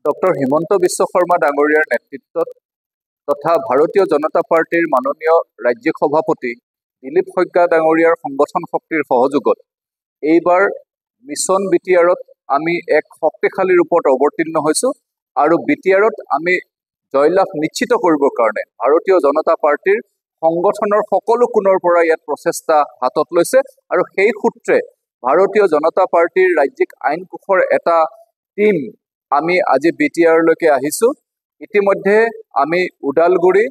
Doctor Himanta Biswa Sarma ডাঙৰীয়াৰ নেতৃত্বত তথা ভাৰতীয় জনতা পাৰ্টিৰ মাননীয় ৰাজ্যিক সভাপতি দিলীপ শইকীয়া ডাঙৰীয়াৰ সংগঠন শক্তিৰ সহযোগত এইবাৰ মিছন বিটিআৰত আমি এক শক্তিশালী ৰূপত অৱতীৰ্ণ হৈছোঁ আৰু বিটিআৰত আমি জয়লাভ নিশ্চিত কৰিবৰ কাৰণে ভাৰতীয় জনতা পাৰ্টিৰ সংগঠনৰ সকলো কোণৰ পৰা ইয়াত প্ৰচেষ্টা হাতত লৈছে আৰু সেই সূত্ৰে ভাৰতীয় জনতা পাৰ্টিৰ ৰাজ্যিক আইন কোষৰ এটা টিম আমি আজি বিটিআৰলৈকে আহিছোঁ। ইতিমধ্যে আমি ওদালগুৰি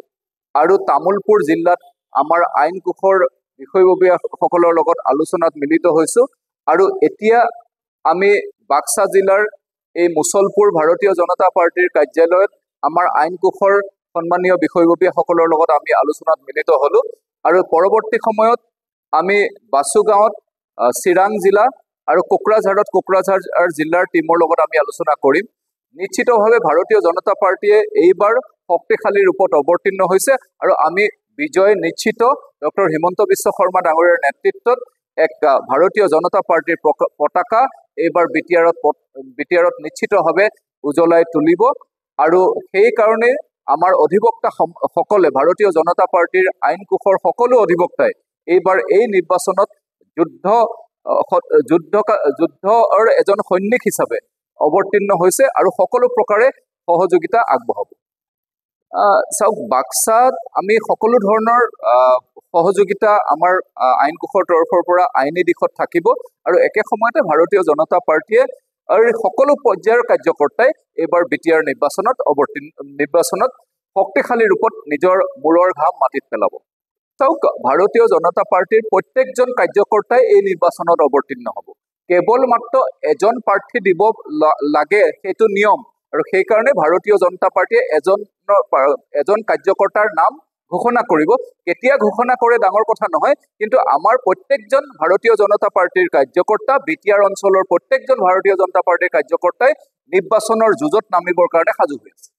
আৰু তামোলপুৰ জিলাত আমাৰ আইন কোষৰ বিষয়ববীয়াসকলৰ লগত আলোচনাত মিলিত হৈছোঁ আৰু এতিয়া আমি বাক্সা জিলাৰ এই মুছলপুৰ ভাৰতীয় জনতা পাৰ্টিৰ কাৰ্যালয়ত আমাৰ আইন কোষৰ সন্মানীয় বিষয়ববীয়াসকলৰ লগত আমি আলোচনাত মিলিত হ'লোঁ আৰু পৰৱৰ্তী সময়ত আমি বাছুগাঁৱত চিৰাং জিলা আৰু কোকৰাঝাৰ জিলাৰ টিমৰ লগত আমি আলোচনা কৰিম। নিশ্চিতভাৱে ভাৰতীয় জনতা পাৰ্টিয়ে এইবাৰ শক্তিশালী ৰূপত অৱতীৰ্ণ হৈছে আৰু আমি বিজয় নিশ্চিত। ডক্টৰ হিমন্ত বিশ্ব শৰ্মা ডাঙৰীয়াৰ নেতৃত্বত এক ভাৰতীয় জনতা পাৰ্টিৰ পতাকা এইবাৰ বিটিআৰত নিশ্চিতভাৱে উজ্বলাই তুলিব আৰু সেইকাৰণে আমাৰ অধিবক্তা সকলে ভাৰতীয় জনতা পাৰ্টিৰ আইন কোষৰ সকলো অধিবক্তাই এইবাৰ এই নিৰ্বাচনত যুদ্ধৰ এজন সৈনিক হিচাপে অৱতীৰ্ণ হৈছে আৰু সকলো প্ৰকাৰে সহযোগিতা আগবঢ়াব। চাওক, বাক্সাত আমি সকলো ধৰণৰ সহযোগিতা আমাৰ আইন কোষৰ তৰফৰ পৰা আইনী দিশত থাকিব আৰু একে সময়তে ভাৰতীয় জনতা পাৰ্টিয়ে আৰু সকলো পৰ্যায়ৰ কাৰ্যকৰ্তাই এইবাৰ বিটিআৰ নিৰ্বাচনত শক্তিশালী ৰূপত নিজৰ মূৰৰ ঘাম মাটিত পেলাব। চাওক, ভাৰতীয় জনতা পাৰ্টিৰ প্ৰত্যেকজন কাৰ্যকৰ্তাই এই নিৰ্বাচনত অৱতীৰ্ণ হ'ব। কেৱল মাত্ৰ এজন প্ৰাৰ্থী দিব লাগে সেইটো নিয়ম আৰু সেইকাৰণে ভাৰতীয় জনতা পাৰ্টিয়ে এজন কাৰ্যকৰ্তাৰ নাম ঘোষণা কৰিব। কেতিয়া ঘোষণা কৰে ডাঙৰ কথা নহয়, কিন্তু আমাৰ প্ৰত্যেকজন ভাৰতীয় জনতা পাৰ্টিৰ কাৰ্যকৰ্তা বিটিআৰ অঞ্চলৰ প্ৰত্যেকজন ভাৰতীয় জনতা পাৰ্টিৰ কাৰ্যকৰ্তাই নিৰ্বাচনৰ যুঁজত নামিবৰ কাৰণে সাজু হৈ আছে।